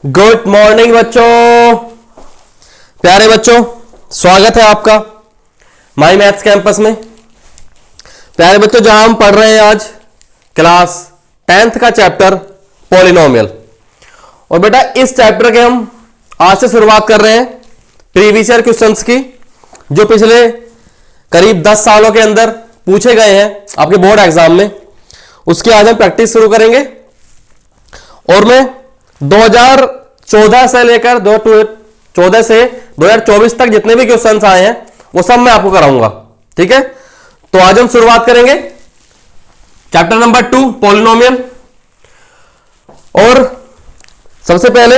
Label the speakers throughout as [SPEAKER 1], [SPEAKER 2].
[SPEAKER 1] Good morning बच्चों, प्यारे बच्चों, स्वागत है आपका माई मैथ्स कैंपस में। प्यारे बच्चों, जहां हम पढ़ रहे हैं आज क्लास 10th का चैप्टर पॉलिनोमियल। और बेटा इस चैप्टर के हम आज से शुरुआत कर रहे हैं प्रीवियस ईयर क्वेश्चंस की, जो पिछले करीब 10 सालों के अंदर पूछे गए हैं आपके बोर्ड एग्जाम में। उसकी आज हम प्रैक्टिस शुरू करेंगे और मैं 2014 से लेकर 2014 से 2024 तक जितने भी क्वेश्चंस आए हैं वो सब मैं आपको कराऊंगा। ठीक है, तो आज हम शुरुआत करेंगे चैप्टर नंबर 2 पॉलिनोमियल। और सबसे पहले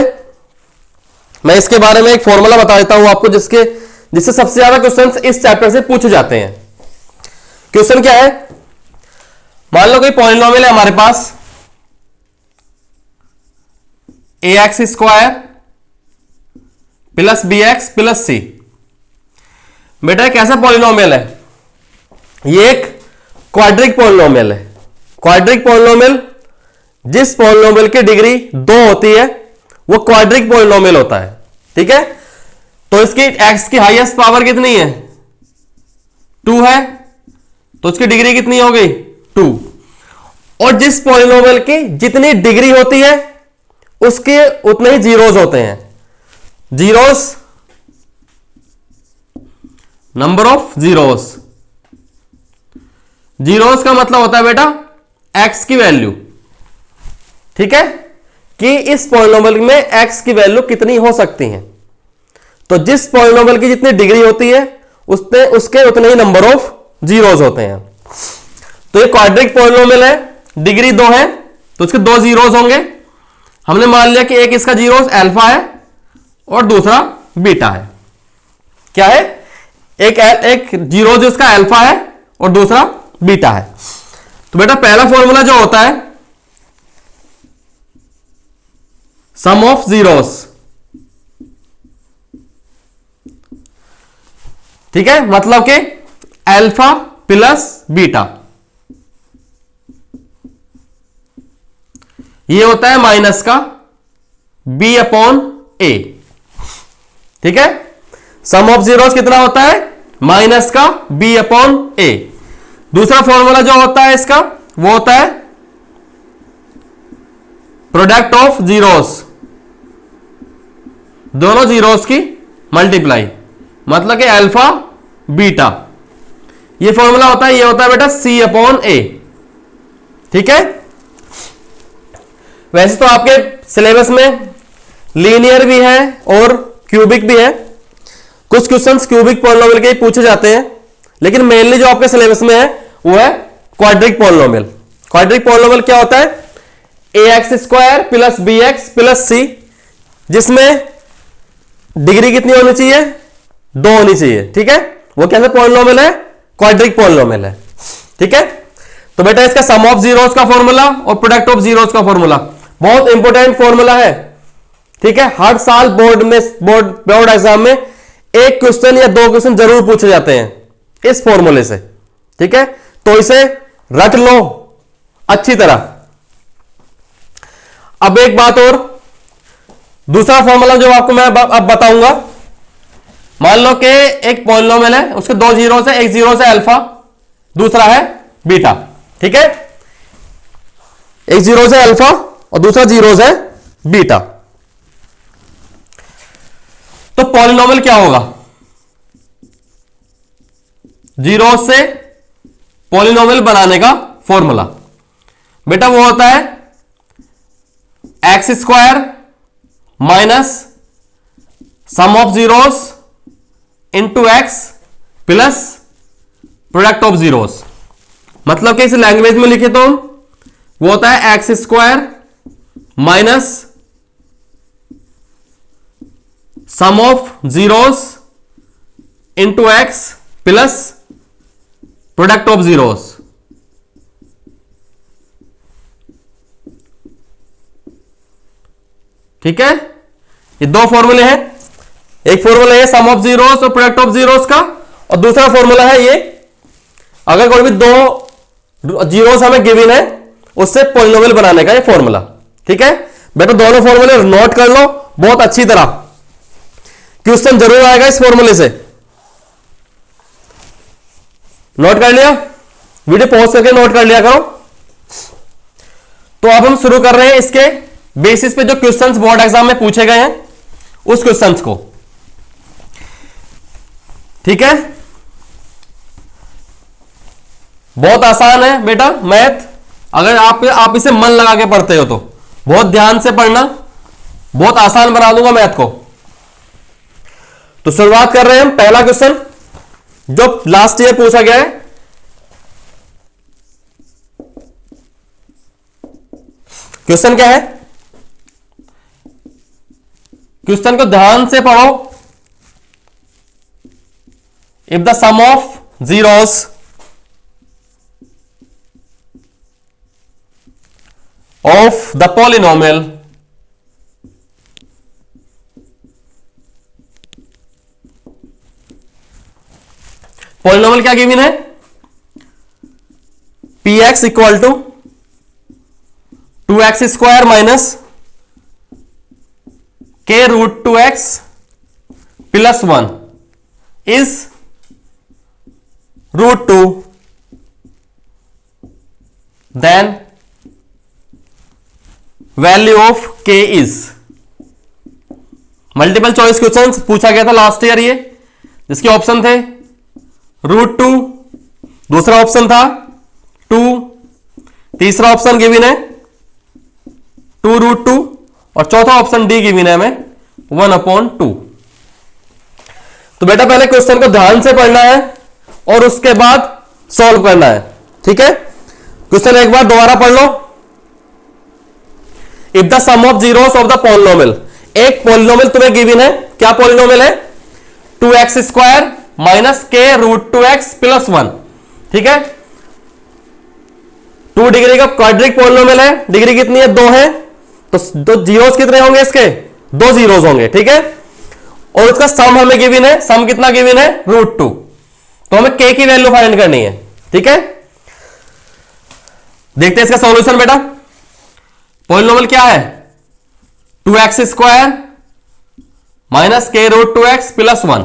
[SPEAKER 1] मैं इसके बारे में एक फॉर्मूला बता देता हूं आपको, जिससे सबसे ज्यादा क्वेश्चंस इस चैप्टर से पूछे जाते हैं। क्वेश्चन क्या है, मान लो कोई पॉलिनोमियल है हमारे पास ax square plus bx plus c। बेटा कैसा पॉलिनोमियल है, ये एक क्वाड्रिक पॉलिनोमियल है। क्वाड्रिक पॉलिनोमियल, जिस पॉलिनोमियल की डिग्री 2 होती है वो क्वाड्रिक पॉलिनोमियल होता है। ठीक है, तो इसकी x की हाईएस्ट पावर कितनी है, 2 है, तो इसकी डिग्री कितनी हो गई, 2। और जिस पॉलिनोमियल की जितनी डिग्री होती है उसके उतने ही जीरोस होते हैं। Zeros, number of zeros. Zeros का मतलब होता है बेटा x की वैल्यू। ठीक है, कि इस पॉलिनोमियल में x की वैल्यू कितनी हो सकती है। तो जिस पॉलिनोमियल की जितनी डिग्री होती है उसके उतने ही नंबर ऑफ जीरोस होते हैं। तो ये क्वाड्रिक पॉलिनोमियल है, डिग्री 2 है, तो उसके 2 जीरोस होंगे। हमने मान लिया कि एक इसका जीरोस अल्फा है और दूसरा बीटा है। क्या है, एक जीरो जो इसका अल्फा है और दूसरा बीटा है। तो बेटा पहला फॉर्मूला जो होता है सम ऑफ जीरोस। ठीक है, मतलब कि अल्फा प्लस बीटा, ये होता है माइनस का b अपॉन a। ठीक है, सम ऑफ जीरोस कितना होता है, माइनस का b अपॉन a। दूसरा फॉर्मूला जो होता है इसका वो होता है प्रोडक्ट ऑफ जीरोस, दोनों जीरोस की मल्टीप्लाई, मतलब कि अल्फा बीटा। ये फॉर्मूला होता है, ये होता है बेटा c अपॉन a। ठीक है, वैसे तो आपके सिलेबस में लीनियर भी है और क्यूबिक भी है। कुछ क्वेश्चंस क्यूबिक पॉलिनोमियल के ही पूछे जाते हैं, लेकिन मेनली जो आपके सिलेबस में है वो है क्वाड्रिक पॉलिनोमियल। क्वाड्रिक पॉलिनोमियल क्या होता है, ax square plus bx plus c, जिसमें डिग्री कितनी होनी चाहिए, 2 होनी चाहिए। ठीक है, वो कैसे पॉलिनोमियल है, क्वाड्रिक पॉलिनोमियल है। ठीक है, तो बेटा इसका सम ऑफ जीरोस का फॉर्मूला और प्रोडक्ट ऑफ जीरोस का फॉर्मूला बहुत इंपॉर्टेंट फॉर्मूला है। ठीक है, हर साल बोर्ड एग्जाम में एक क्वेश्चन या 2 क्वेश्चन जरूर पूछे जाते हैं इस फॉर्मूले से। ठीक है, तो इसे रट लो अच्छी तरह। अब एक बात और, दूसरा फॉर्मूला जो आपको मैं अब बताऊंगा, मान लो कि एक पॉलिनोमियल है, उसके 2 जीरोस है, एक जीरो से अल्फा, दूसरा है बीटा। ठीक है, एक जीरो से अल्फा और दूसरा जीरो से बीटा। तो पॉलिनोमियल क्या होगा, जीरो से पॉलिनोमियल बनाने का फॉर्मूला बेटा वो होता है x square minus sum of zeros into x plus product of zeros. मतलब कि इस लैंग्वेज में लिखे तो वो होता है x square minus sum of zeros into x plus product of zeros. ठीक है, ये 2 फॉर्मूले हैं, एक फॉर्मूला है सम ऑफ जीरोस और प्रोडक्ट ऑफ जीरोस का, और दूसरा फॉर्मूला है ये अगर कोई भी 2 जीरोस हमें गिवन है उससे पॉलिनोमियल बनाने का ये फॉर्मूला। ठीक है, बेटा दोनों फॉर्मूले नोट कर लो बहुत अच्छी तरह, क्वेश्चन जरूर आएगा इस फॉर्मूले से। नोट कर लिया, वीडियो पॉज करके नोट कर लिया करो। तो अब हम शुरू कर रहे हैं इसके बेसिस पे जो क्वेश्चंस बोर्ड एग्जाम में पूछे गए हैं उस क्वेश्चंस को, ठीक है। बहुत आसान है बेटा मैथ, अगर आप इसे मन लगा के पढ़ते हो तो, बहुत ध्यान से पढ़ना, बहुत आसान बना दूंगा मैथ को। तो शुरुआत कर रहे हैं हम। पहला क्वेश्चन जो लास्ट ईयर पूछा गया है, क्वेश्चन क्या है, क्वेश्चन को ध्यान से पढ़ो। If the sum of zeros of the polynomial क्या गिवन है, px equal to 2x square minus k root 2x plus 1 is root 2, then value of k is. Multiple choice question पूछा गया था लास्ट ईयर ये, जिसके option थे root 2, दूसरा option था 2, तीसरा ऑप्शन गिवन है 2 रूट 2 और चौथा ऑप्शन डी गिवन है हमें 1/2। तो बेटा पहले क्वेश्चन को ध्यान से पढ़ना है और उसके बाद सॉल्व करना है, ठीक है। क्वेश्चन एक बार दोबारा पढ़ लो। If the sum of zeros of the polynomial, एक पॉलिनोमियल तुम्हें गिवन है, क्या पॉलिनोमियल है, 2x square minus k root 2x plus 1, ठीक है। 2 डिग्री का क्वाड्रिक पॉलिनोमियल है, डिग्री कितनी है, 2 है, तो जीरोस कितने होंगे इसके, 2 जीरोस होंगे, ठीक है। और उसका सम हमें गिवन है, सम कितना गिवन है, रूट 2, तो हमें k की वैल्यू फाइंड करनी है, ठीक है। देखते हैं इसका सॉल्यूशन बेटा। पॉलिनोमियल क्या है, 2x square minus k root 2x plus 1।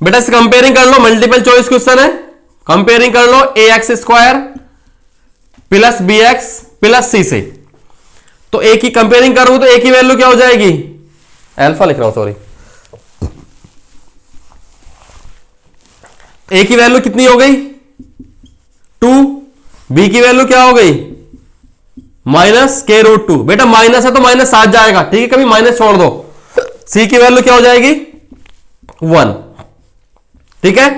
[SPEAKER 1] बेटा इसे कंपेयरिंग कर लो, मल्टीपल चॉइस क्वेश्चन है, कंपेयरिंग कर लो ax square plus bx plus c से। तो a की कंपेयरिंग करूं तो a की वैल्यू क्या हो जाएगी, अल्फा लिख रहा हूं सॉरी, a की वैल्यू कितनी हो गई 2, b की वैल्यू क्या हो गई माइनस k रूट 2। बेटा माइनस है तो माइनस साथ जाएगा, ठीक है, कभी माइनस छोड़ दो। c की वैल्यू क्या हो जाएगी 1, ठीक है।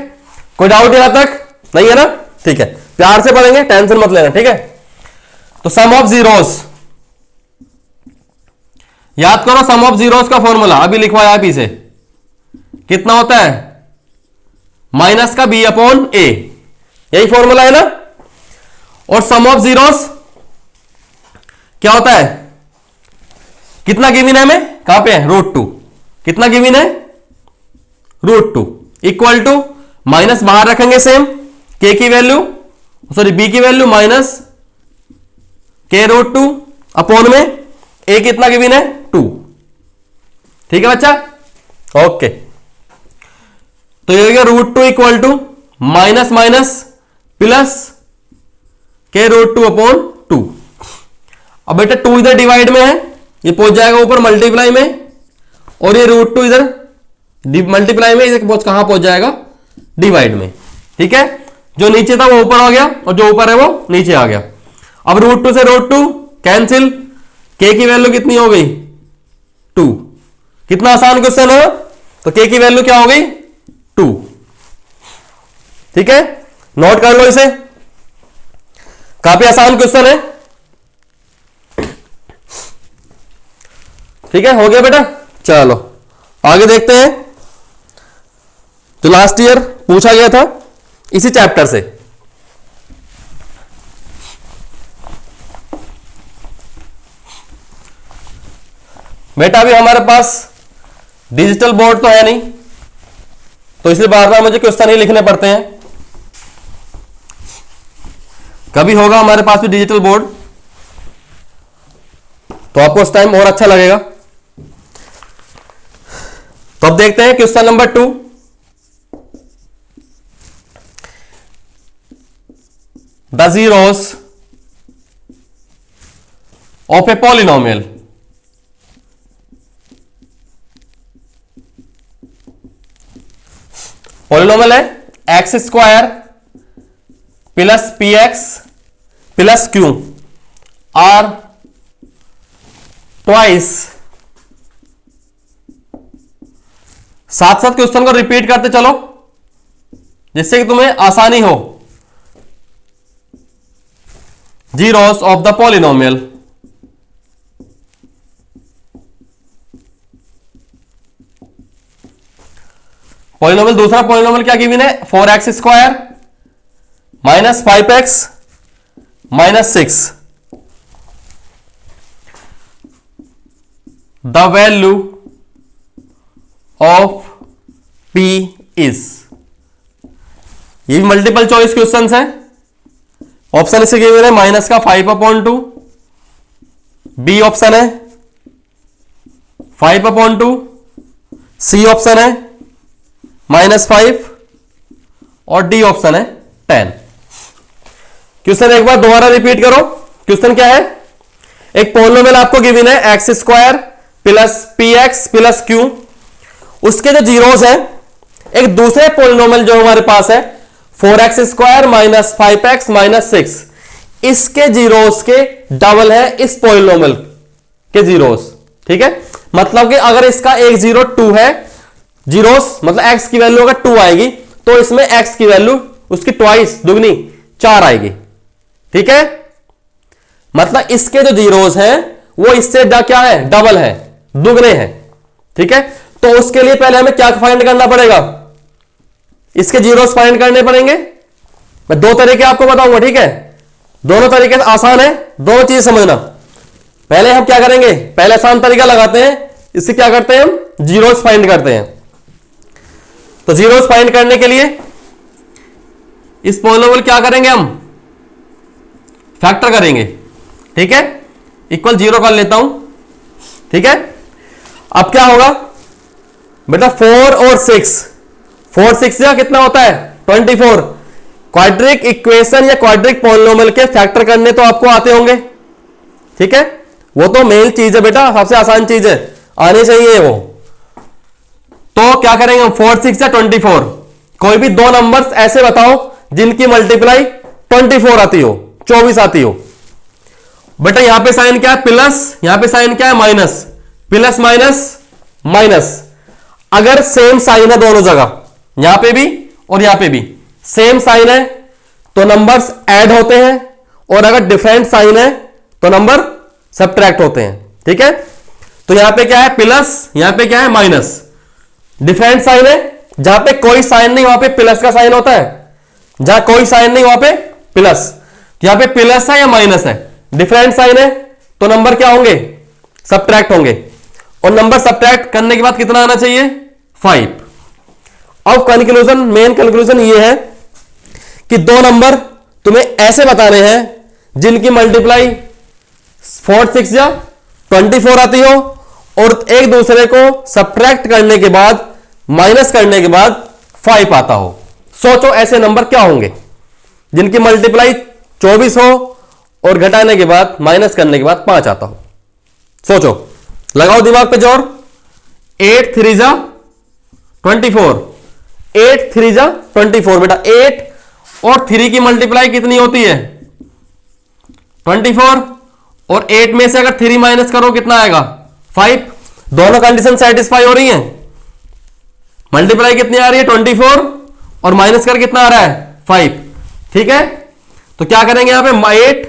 [SPEAKER 1] कोई डाउट यहां तक नहीं है ना, ठीक है, प्यार से पढ़ेंगे, टेंशन मत लेना, ठीक है। तो सम ऑफ जीरोस, याद करो सम ऑफ जीरोस का फॉर्मूला अभी लिखवाया पीछे, कितना होता है, माइनस का b अपॉन a, यही फॉर्मूला है ना। और सम ऑफ जीरोस क्या होता है, कितना गिवन है हमें, कहां पे है, रूट 2, कितना गिवन है, रूट 2 इक्वल टू, माइनस बाहर रखेंगे सेम, k की वैल्यू सॉरी b की value minus k root 2 upon में a कितना गिवन है 2, ठीक है बच्चा, ओके। तो ये हो गया root 2 equal to minus minus plus k root 2 upon 2। अब बेटा 2 इधर डिवाइड में है, ये पहुंच जाएगा ऊपर मल्टीप्लाई में, और ये रूट 2 इधर मल्टीप्लाई में, इधर कहां पहुंच जाएगा, डिवाइड में, ठीक है। जो नीचे था वो ऊपर आ गया और जो ऊपर है वो नीचे आ गया। अब रूट 2 से रूट 2 कैंसिल, k की वैल्यू कितनी हो गई 2, कितना आसान क्वेश्चन है। तो k की वैल्यू क्या हो गई 2, ठीक है, नोट कर लो इसे, काफी आसान क्वेश्चन है, ठीक है, हो गया बेटा। चलो आगे देखते हैं, जो लास्ट ईयर पूछा गया था इसी चैप्टर से। बेटा अभी हमारे पास डिजिटल बोर्ड तो है नहीं, तो इसलिए बार बार मुझे क्वेश्चन ही लिखने पड़ते हैं। कभी होगा हमारे पास भी डिजिटल बोर्ड, तो आपको उस टाइम और अच्छा लगेगा। तो अब देखते हैं question number 2। The zeros of a polynomial polynomial है x square plus p x plus q are twice. साथ साथ क्वेश्चन को रिपीट करते चलो जिससे कि तुम्हें आसानी हो। zeros of the polynomial polynomial दूसरा पॉलिनोमियल क्या गिवन है 4x square minus 5x minus 6। The value of p is, ये भी मल्टीपल चॉइस क्वेश्चन है। ऑप्शन इसे गिवन है माइनस का 5/2, बी ऑप्शन है 5/2, सी ऑप्शन है -5 और डी ऑप्शन है 10। क्वेश्चन एक बार दोबारा रिपीट करो। क्वेश्चन क्या है, एक पॉलिनोमियल आपको गिवन है x square plus p x plus Q, उसके जो जीरोस हैं एक दूसरे पॉलिनोमियल जो हमारे पास है 4x square minus 5x minus 6, इसके जीरोस के डबल है इस पॉलिनोमियल के जीरोस। ठीक है, मतलब कि अगर इसका एक जीरो 2 है, जीरोस मतलब x की वैल्यू अगर 2 आएगी तो इसमें x की वैल्यू उसकी ट्वाइस दुगनी 4 आएगी। ठीक है, मतलब इसके जो जीरोस हैं वो इससे क्या है, डबल है, दुगने हैं। ठीक है, तो उसके लिए पहले हमें क्या फाइंड करना पड़ेगा, इसके जीरोस फाइंड करने पड़ेंगे। मैं दो तरीके आपको बताऊंगा। ठीक है, दोनों तरीके आसान है, दोनों चीज समझना। पहले हम क्या करेंगे, पहले आसान तरीका लगाते हैं, इससे क्या करते हैं हम जीरोस फाइंड करते हैं। तो जीरोस फाइंड करने के लिए इस पॉलिनोमियल क्या करेंगे, हम फैक्टर करेंगे। ठीक है, इक्वल 0 कर लेता हूं। ठीक है, अब क्या होगा बेटा 4 और 6, 4 6 या कितना होता है 24। क्वाड्रिक इक्वेशन या क्वाड्रिक पॉलिनोमियल के फैक्टर करने तो आपको आते होंगे। ठीक है, वो तो मेन चीज है बेटा, सबसे आसान चीज है, आनी चाहिए वो। तो क्या करेंगे हम 4 6 या 24, कोई भी दो नंबर्स ऐसे बताओ जिनकी मल्टीप्लाई 24 आती हो, 24 आती हो। बेटा यहां पे साइन क्या है प्लस, यहां पे साइन क्या है माइनस, प्लस माइनस माइनस। अगर सेम साइन है दोनों जगह, यहां पे भी और यहां पे भी सेम साइन है तो नंबर्स ऐड होते हैं, और अगर डिफरेंट साइन है तो नंबर सब्ट्रैक्ट होते हैं। ठीक है, तो यहां पे क्या है प्लस, यहां पे क्या है माइनस। डिफरेंट साइन है, जहां पे कोई साइन नहीं वहां पे प्लस का साइन होता है, जहां कोई साइन नहीं वहां पे प्लस। यहां पे प्लस है या माइनस है, डिफरेंट साइन है तो नंबर क्या होंगे, सब्ट्रैक्ट होंगे। और नंबर सब्ट्रैक्ट करने के बाद कितना आना चाहिए 5। अब कंक्लूजन, मेन कंक्लूजन ये है कि दो नंबर तुम्हें ऐसे बताने हैं जिनकी मल्टीप्लाई 4 6 या 24 आती हो, और एक दूसरे को सब्ट्रैक्ट करने के बाद, माइनस करने के बाद 5 आता हो। सोचो ऐसे नंबर क्या होंगे जिनकी मल्टीप्लाई 24 हो और घटाने के बाद, माइनस करने के बाद 5 आता हो। सोचो, लगाओ दिमाग पे जोर। 8 3 जा 24, 8 3 जा 24। बेटा 8 और 3 की मल्टीप्लाई कितनी होती है 24, और 8 में से अगर 3 माइनस करो कितना आएगा 5। दोनों कंडीशन सेटिस्फाई हो रही हैं, मल्टीप्लाई कितनी आ रही है 24 और माइनस कर कितना आ रहा है 5। ठीक है, तो क्या करेंगे यहां पे 8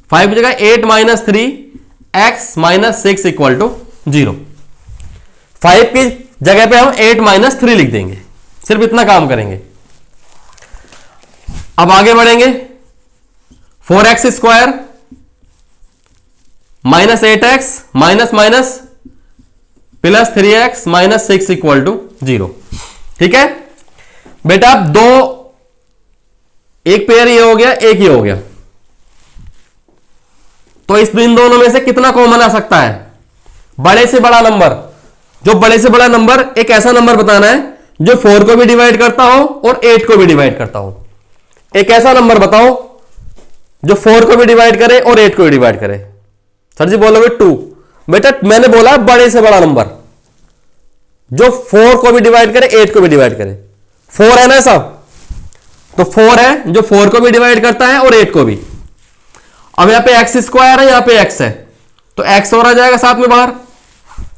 [SPEAKER 1] 5 की जगह 8 minus 3 x minus 6 equal to 0। 5 की जगह पे हम 8 माइनस 3 लिख देंगे, सिर्फ इतना काम करेंगे। अब आगे बढ़ेंगे, 4x square minus 8x minus minus plus 3x minus 6 equal to 0। ठीक है बेटा, अब दो, एक पेयर ये हो गया, एक ये हो गया। तो इस इन दोनों में से कितना कॉमन आ सकता है? बड़े से बड़ा नंबर। जो बड़े से बड़ा नंबर, एक ऐसा नंबर बताना है जो 4 को भी डिवाइड करता हो और 8 को भी डिवाइड करता हो। एक ऐसा नंबर बताओ जो 4 को भी डिवाइड करे और 8 को भी डिवाइड करे। सर जी बोलोगे 2। बेटा मैंने बोला बड़े से बड़ा नंबर जो 4 को भी डिवाइड करे 8 को भी डिवाइड करे। 4 है ना ऐसा, तो 4 है जो 4 को भी डिवाइड करता है और 8 को भी। अब यहां पे एक्स स्क्वायर है, यहां पे एक्स है, तो एक्स और आ जाएगा साथ में बाहर।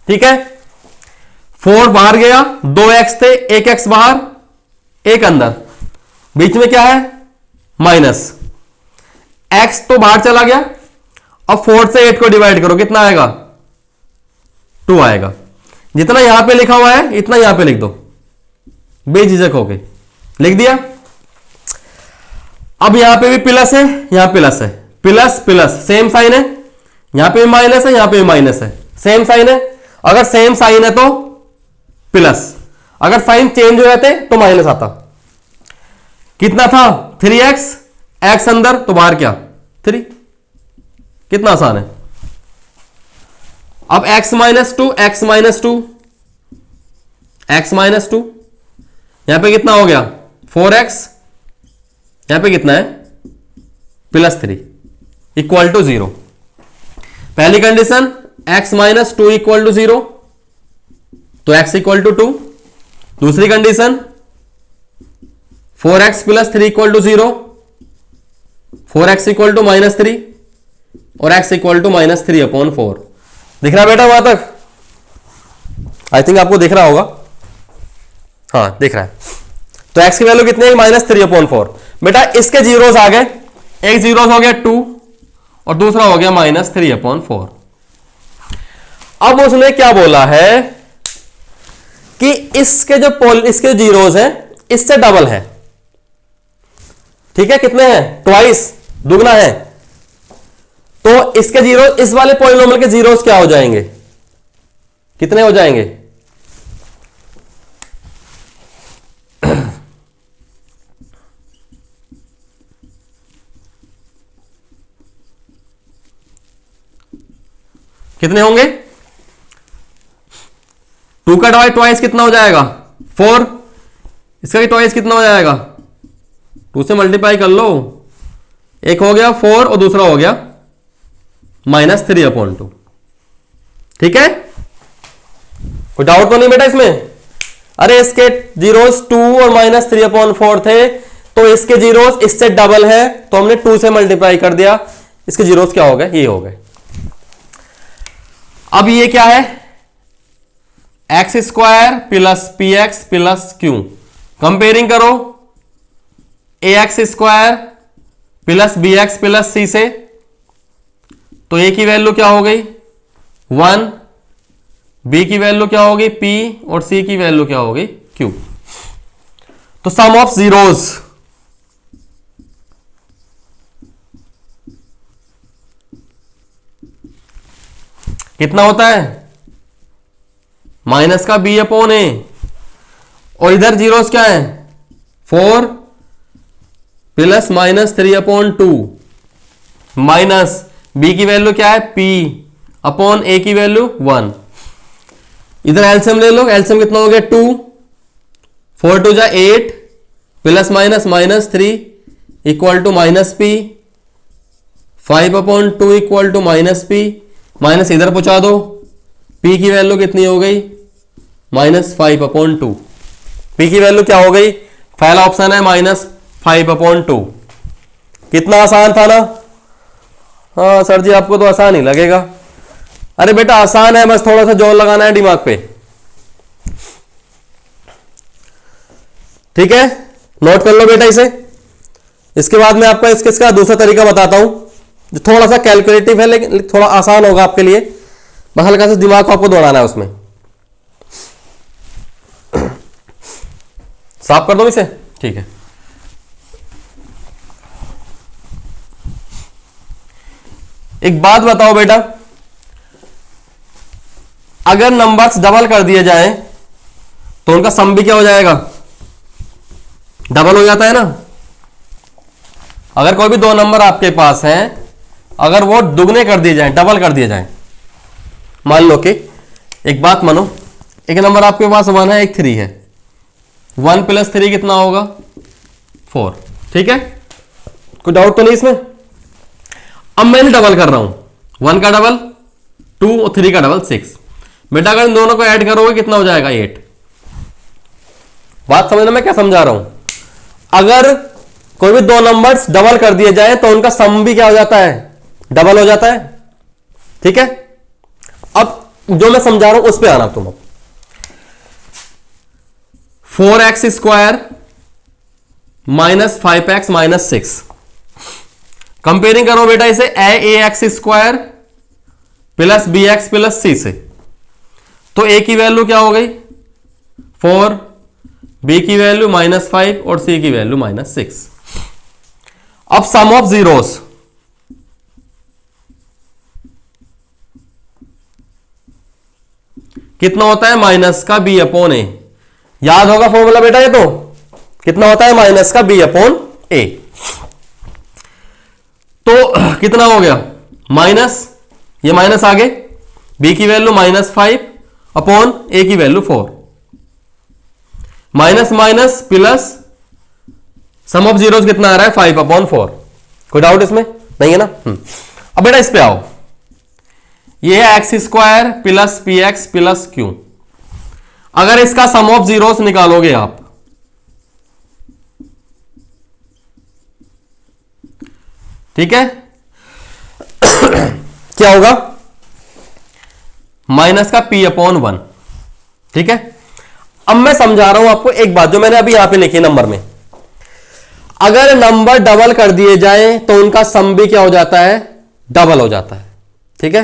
[SPEAKER 1] ठीक है, 4 बाहर गया, 2 एक्स थे, 1 एक्स बाहर, 1 अंदर, बीच में क्या है? माइनस। एक्स तो बाहर चला गया। अब 4 से 8 को डिवाइड करो, कितना आएगा? 2 आएगा। जितना यहां पे लिखा हुआ है इतना यहां पे लिख दो, बेझिझक होके लिख दिया। अब यहां पे भी प्लस है, यहां प्लस है, प्लस प्लस सेम साइन है, यहां पे भी माइनस है, यहां पे भी माइनस है, सेम साइन है। अगर सेम साइन है तो प्लस, अगर साइन चेंज हो जाते तो माइनस आता। कितना था? 3x, एक्स अंदर तो बाहर क्या? 3। कितना आसान है। अब x minus 2, x minus 2, x minus 2, यहां पे कितना हो गया? 4x, यहां पे कितना है? +3 इक्वल टू 0। पहली condition x minus 2 equal to 0, तो x इक्वल टू 2। दूसरी condition 4x plus 3 equal to 0, 4x equal to -3 और x इक्वल टू -3/4। दिख रहा बेटा वहां तक? आई थिंक आपको दिख रहा होगा। हाँ दिख रहा है। तो x की वैल्यू कितनी है? -3/4। बेटा इसके जीरोस आ गए, एक जीरोस हो गया 2 और दूसरा हो गया -3/4। अब उसने क्या बोला है कि इसके जीरोस हैं इससे डबल है। ठीक है, कितने हैं? ट्वाइस, दुगना है। तो इसके जीरो, इस वाले पॉलिनोमियल के जीरोस क्या हो जाएंगे? कितने हो जाएंगे? कितने होंगे? 2 का ट्वाइस कितना हो जाएगा? 4। इसका भी ट्वाइस कितना हो जाएगा? 2 से मल्टीप्लाई कर लो, एक हो गया 4 और दूसरा हो गया -3/2। ठीक है, कोई डाउट तो नहीं बेटा इसमें? अरे इसके जीरोस 2 और -3/4 थे, तो इसके जीरोस इससे डबल है, तो हमने 2 से मल्टीप्लाई कर दिया। इसके जीरोस क्या हो गए? ये हो गए। अब ये क्या है? X square plus p x plus q. Comparing करो ax square plus b x plus c से, तो a की वैल्यू क्या हो गई? 1, b की वैल्यू क्या होगी? p और c की वैल्यू क्या होगी? q। तो सम ऑफ जीरोस कितना होता है? माइनस का b/a, और इधर जीरोस क्या है? 4 प्लस -3/2 माइनस b की वैल्यू क्या है? p अपॉन a की वैल्यू 1। इधर एलसीएम ले लो, एलसीएम कितना हो गया? 2, 4 2 जा 8 plus -3 equal to -p, 5/2 equal to -p, minus इधर पहुंचा दो, p की वैल्यू कितनी हो गई? -5/2। p की वैल्यू क्या हो गई? पहला ऑप्शन है -5/2। कितना आसान था ना? हाँ सर जी आपको तो आसान ही लगेगा। अरे बेटा आसान है, बस थोड़ा सा जोर लगाना है दिमाग पे। ठीक है, नोट कर लो बेटा इसे। इसके बाद मैं आपको इसका दूसरा तरीका बताता हूं जो थोड़ा सा कैलकुलेटिव है लेकिन थोड़ा आसान होगा आपके लिए। बस हल्का सा दिमाग को आपको दौड़ाना है उसमें। साफ कर दो इसे। ठीक है, एक बात बताओ बेटा, अगर नंबर्स डबल कर दिए जाए तो उनका सम भी क्या हो जाएगा? डबल हो जाता है ना। अगर कोई भी दो नंबर आपके पास हैं अगर वो दुगने कर दिए जाए, डबल कर दिए जाए, मान लो कि एक बात मानो, एक नंबर आपके पास 1 है, एक 3 है, 1 + 3 कितना होगा 4, ठीक है, कोई डाउट तो नहीं इसमें। अब मैं डबल कर रहा हूं, 1 का डबल 2 और 3 का डबल 6। बेटा अगर इन दोनों को ऐड करोगे कितना हो जाएगा 8। बात समझना मैं क्या समझा रहा हूं। अगर कोई भी दो नंबर्स डबल कर दिए जाए तो उनका सम भी क्या हो जाता है, डबल हो जाता है, ठीक है। अब जो मैं समझा रहा हूं उस पर आना तुम। 4x² - 5x - 6 कंपेयरिंग करो बेटा इसे ax² + bx + c से। तो a की वैल्यू क्या हो गई 4, b की वैल्यू -5 और c की वैल्यू -6। अब सम ऑफ जीरोस, कितना होता है माइनस का b/a। याद होगा फॉर्मूला बेटा, ये तो कितना होता है माइनस का b/a। तो कितना हो गया माइनस, ये माइनस आगे, b की वैल्यू -5 अपॉन a की value 4, minus minus plus, sum of zeros कितना आ रहा है 5/4। कोई डाउट इसमें नहीं है ना। अब बेटा इस पे आओ, ये है x² + px + q। अगर इसका सम ऑफ जीरोस निकालोगे आप, ठीक है, क्या होगा माइनस का p/1, ठीक है। अब मैं समझा रहा हूं आपको एक बात जो मैंने अभी यहां पे लिखी नंबर में, अगर नंबर डबल कर दिए जाए तो उनका सम भी क्या हो जाता है, डबल हो जाता है, ठीक है।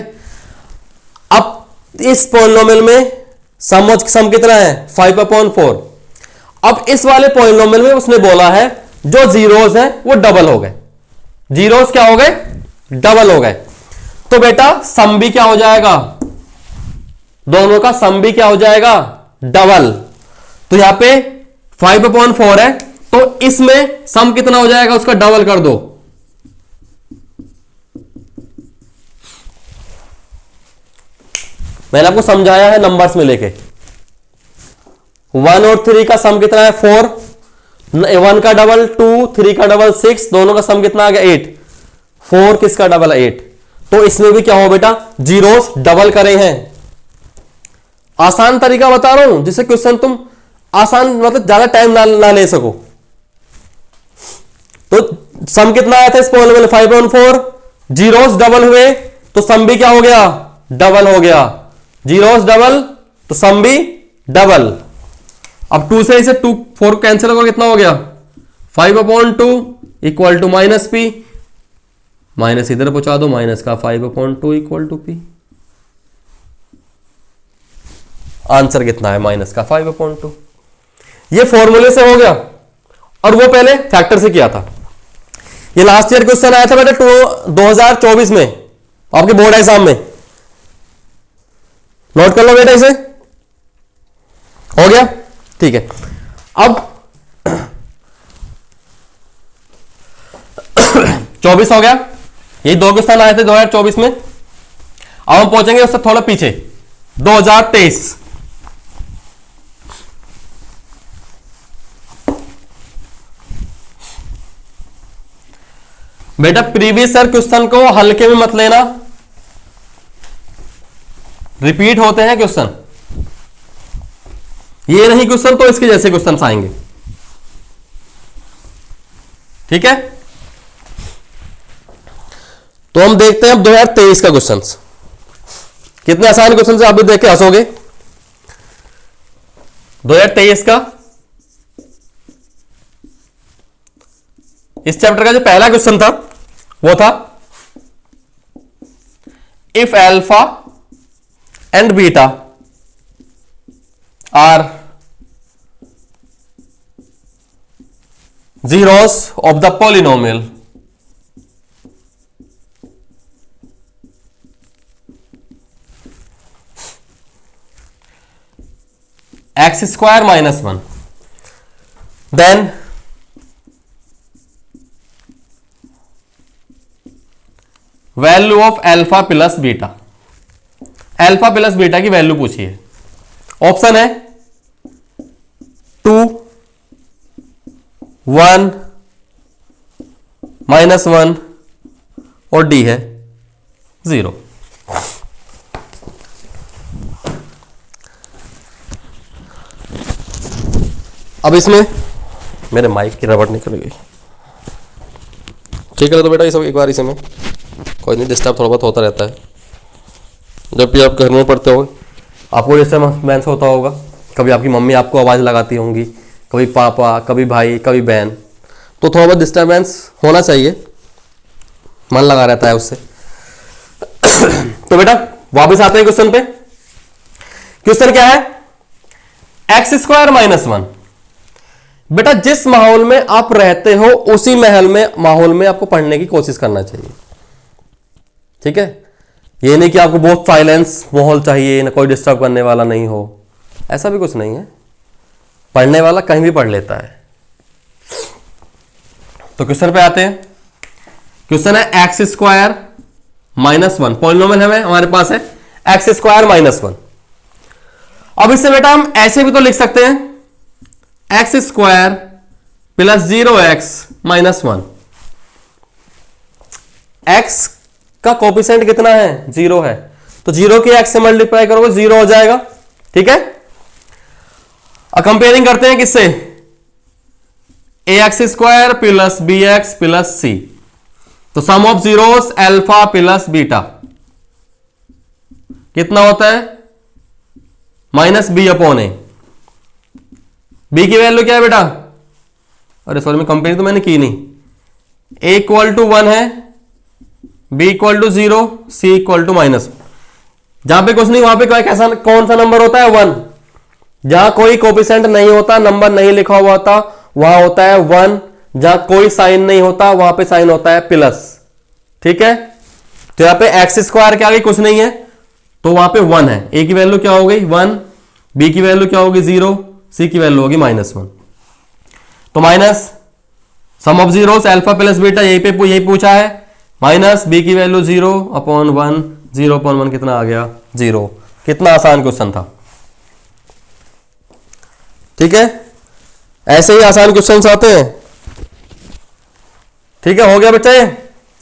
[SPEAKER 1] अब इस पॉलिनोमियल में सम कितना है 5/4। अब इस वाले पॉलिनोमियल में उसने बोला है जो जीरोस है वो डबल हो गए, जीरोस क्या हो गए डबल हो गए। तो बेटा सम भी क्या हो जाएगा, दोनों का सम भी क्या हो जाएगा डबल। तो यहां पे 5/4 है, तो इसमें सम कितना हो जाएगा उसका डबल कर दो। मैंने आपको समझाया है नंबर्स में लेके, 1 और 3 का सम कितना है 4, 1 का डबल 2, 3 का डबल 6, दोनों का सम कितना आ गया 8, 4 किसका डबल 8। तो इसमें भी क्या हो बेटा जीरोस डबल करे हैं। आसान तरीका बता रहा हूं जिससे क्वेश्चन तुम आसान, मतलब ज्यादा टाइम ना ले सको। तो सम कितना आया था इस पॉलिनोमियल 5/4, जीरोस डबल हुए तो सम भी क्या हो गया डबल हो गया, जीरोस डबल तो सम भी डबल। अब 2 से इसे 2 4 कैंसिल होगा, कितना हो गया 5/2 = -p, माइनस इधर पहुंचा दो, माइनस का 5/2 = p। आंसर कितना है माइनस का 5/2। ये फॉर्मूले से हो गया, और वो पहले फैक्टर से किया था। ये लास्ट ईयर क्वेश्चन आया था बेटा 2024 में आपके बोर्ड एग्जाम में, नोट कर लो बेटा इसे, हो गया ठीक है। अब 24 हो गया, यही 2 क्वेश्चन आए थे 2024 में। अब हम पहुंचेंगे उससे थोड़ा पीछे 2023। बेटा प्रीवियस ईयर क्वेश्चन को हल्के में मत लेना, रिपीट होते हैं क्वेश्चन, ये नहीं क्वेश्चन तो इसके जैसे क्वेश्चन आएंगे, ठीक है। तो हम देखते हैं अब 2023 का क्वेश्चन, कितने आसान क्वेश्चन से आप भी देख के हंसोगे। 2023 का इस चैप्टर का जो पहला क्वेश्चन था वो था if alpha and beta are zeros of the polynomial x² - 1, then value of alpha plus beta, alpha plus beta की वैल्यू पूछी है। ऑप्शन है 2, 1, -1 और डी है 0। अब इसमें मेरे माइक की रबड़ निकल गई। ठीक है, तो बेटा ये सब एक बार इसमें कोई नहीं, डिस्टर्ब थोड़ा बहुत होता रहता है। जब भी आप घर में पढ़ते हो आपको डिस्टर्बेंस होता होगा, कभी आपकी मम्मी आपको आवाज़ लगाती होंगी, कभी पापा, कभी भाई, कभी बहन, तो थोड़ा बहुत डिस्टर्बेंस होना चाहिए, मन लगा रहता है उससे। तो बेटा वापस आते हैं क्वेश्चन पे। क्वेश्चन क्या है? x² -1। बेटा जिस माहौल में आप रहते हो उसी माहौल में आपको पढ़ने की कोशिश करना चाहिए। ठीक है, ये नहीं कि आपको बहुत साइलेंस माहौल चाहिए, ना कोई डिस्टर्ब करने वाला नहीं हो, ऐसा भी कुछ नहीं है। पढ़ने वाला कहीं भी पढ़ लेता है। तो क्वेश्चन पे आते हैं। क्वेश्चन है x² -1, पॉलिनोमियल है हमारे पास है x² -1। अब इससे बेटा हम ऐसे भी तो लिख सकते हैं x² + 0x - 1। x का कोफिशिएंट कितना है? 0 है, तो 0 के x से मल्टीप्लाई करोगे 0 हो जाएगा। ठीक है, अब कंपेयरिंग करते हैं किससे? ax² + bx + c। तो sum of zeros alpha plus beta कितना होता है? -b/a। b की वैल्यू क्या है बेटा? अरे सॉरी, मैं कंपेयरिंग तो मैंने की नहीं। a = 1 है, b = 0, c = -1। जहां पे कुछ नहीं वहां पे कौन सा नंबर होता है? 1। जहां कोई कोफिशिएंट नहीं होता, नंबर नहीं लिखा हुआ होता, वहां होता है 1। जहां कोई साइन नहीं होता वहां पे साइन होता है प्लस। ठीक है, तो यहां पे x² के आगे कुछ नहीं है तो वहां पे 1 है। a की वैल्यू क्या हो गई? 1। b की वैल्यू क्या होगी? 0। c की वैल्यू होगी -1। तो minus sum of zeros alpha plus beta यही पूछा है। माइनस b की वैल्यू 0/1, 0/1 कितना आ गया? 0। कितना आसान क्वेश्चन था। ठीक है, ऐसे ही आसान क्वेश्चंस आते हैं। ठीक है, हो गया बच्चे?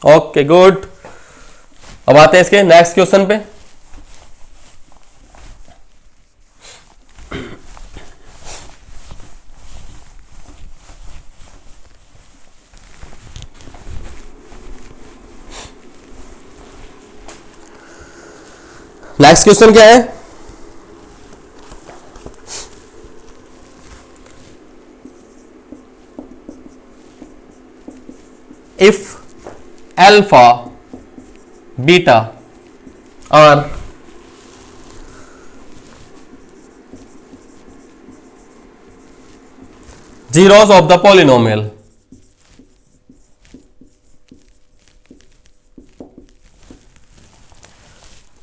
[SPEAKER 1] Okay good. अब आते हैं इसके नेक्स्ट क्वेश्चन पे। नेक्स्ट क्वेश्चन क्या है? If alpha beta are zeros of the polynomial,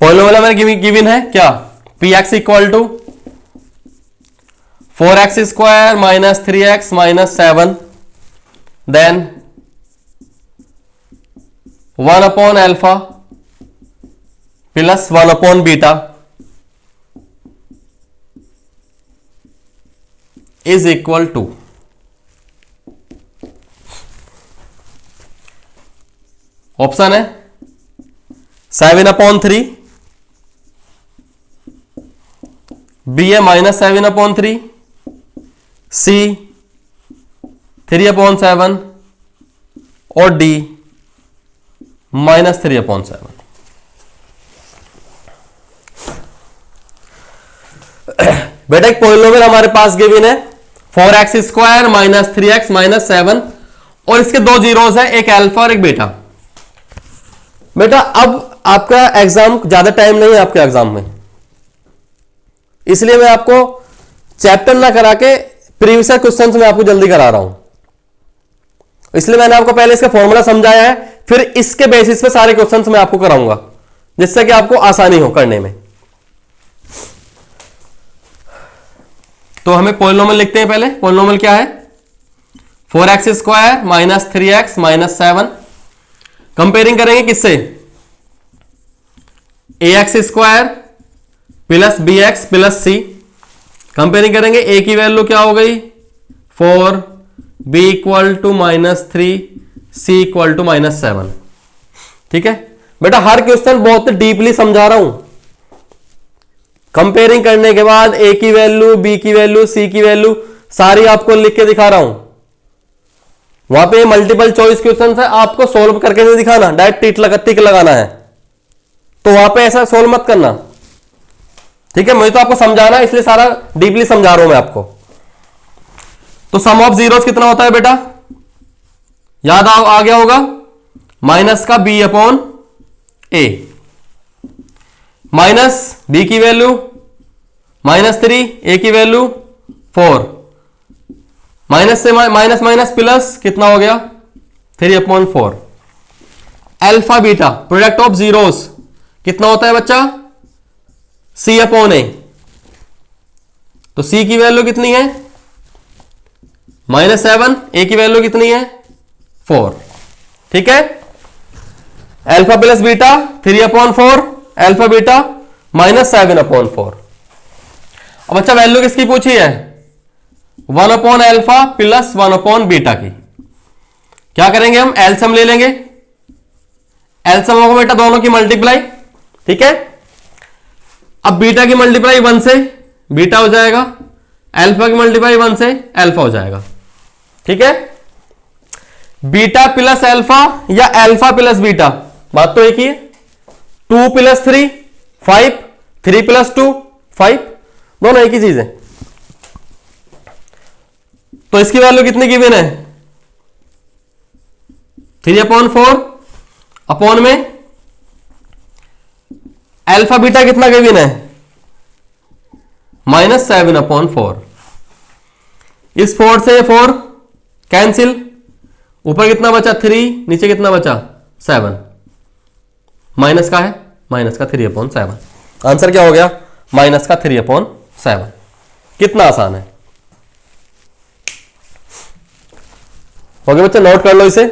[SPEAKER 1] polynomial में गिवन है क्या? px = 4x² - 3x - 7, then 1/α + 1/β = option है 7/3, b है -7/3, c 3/7 और d -3/7। बेटा एक पॉलिनोमियल हमारे पास गिवन है 4x² - 3x - 7 और इसके दो जीरोस है, एक अल्फा और एक बीटा। बेटा अब आपका एग्जाम ज्यादा टाइम नहीं है आपके एग्जाम में, इसलिए मैं आपको चैप्टर ना करा के प्रीवियस क्वेश्चंस में आपको जल्दी करा रहा हूं। इसलिए मैंने आपको पहले इसका फॉर्मूला समझाया है, फिर इसके बेसिस पे सारे क्वेश्चंस मैं आपको कराऊंगा जिससे कि आपको आसानी हो करने में। तो हमें पॉलिनोमियल लिखते हैं पहले। पॉलिनोमियल क्या है? 4x² - 3x - 7। कंपेयरिंग करेंगे किससे? ax² plus bx plus c। Comparing करेंगे, a की वैल्यू क्या हो गई 4, b equal to -3, c equal to -7। ठीक है बेटा, हर क्वेश्चन बहुत डीपली समझा रहा हूं। कंपेयरिंग करने के बाद a की वैल्यू, b की वैल्यू, c की वैल्यू सारी आपको लिख के दिखा रहा हूं। वहां पे मल्टीपल चॉइस क्वेश्चन है, आपको सोल्व करके नहीं दिखाना, डायरेक्ट टिक लगाना है। तो वहां पे ऐसा सोल्व मत करना। ठीक है, मुझे तो आपको समझाना है, इसलिए सारा डीपली समझा रहा हूं मैं आपको। तो सम ऑफ जीरोस कितना होता है बेटा, याद आ गया होगा, माइनस का b upon a, minus b की वैल्यू -3, a की वैल्यू 4, माइनस से माइनस माइनस प्लस कितना हो गया 3/4। Alpha beta product of zeros कितना होता है बच्चा, c अपॉन a। तो c की वैल्यु कितनी है -7, a की वैल्यू कितनी है 4। ठीक है, alpha plus beta 3/4, alpha beta -7/4। अब अच्छा वैल्यू किसकी पूछी है, 1/अल्फा प्लस 1/बीटा की। क्या करेंगे हम, एलसीएम ले लेंगे। एलसीएम होगा बेटा दोनों की मल्टीप्लाई। ठीक है, अब बीटा की मल्टीप्लाई 1 से बीटा हो जाएगा, अल्फा की मल्टीप्लाई 1 से अल्फा हो जाएगा। ठीक है, बीटा प्लस अल्फा या अल्फा प्लस बीटा, बात तो एक ही है। 2 + 3 5, 3 + 2 5, दोनों एक ही चीज है। तो इसकी वैल्यू कितनी गिवन है 3/4 अपॉन में अल्फा बीटा कितना गिवन है -7/4। इस 4 से 4 कैंसिल, ऊपर कितना बचा 3, नीचे कितना बचा 7, माइनस का है, माइनस का 3/7। आंसर क्या हो गया, माइनस का 3/7। कितना आसान है। हो गया बच्चा, नोट कर लो इसे।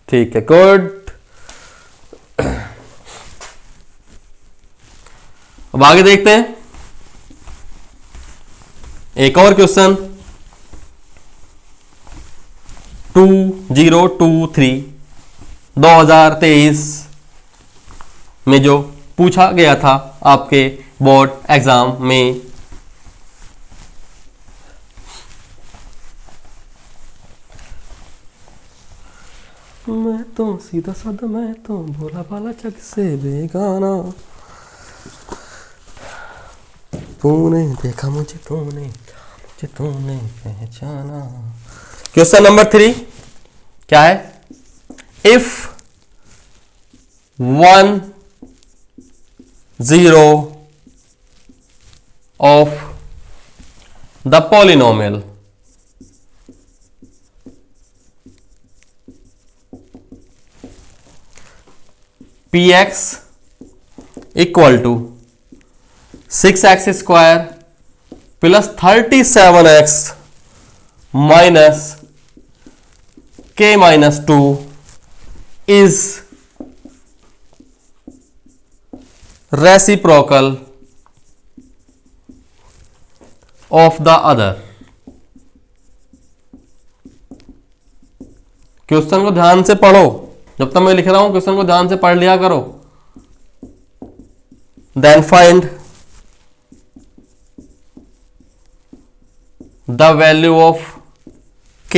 [SPEAKER 1] ठीक है, गुड। अब आगे देखते हैं एक और क्वेश्चन 2023 2023 में जो पूछा गया था आपके बोर्ड एग्जाम में। मैं तो सीधा साधा, मैं तो भोला भाला जग से बेगाना, तूने देखा मुझे, तूने पहचाना। क्वेश्चन नंबर 3 क्या है, if 1 0 of the polynomial px equal to 6x square plus 37x minus k minus 2 is reciprocal of the other। Question को ध्यान से पढ़ो, जब तक मैं लिख रहा हूं क्वेश्चन को ध्यान से पढ़ लिया करो। Then find the value of k।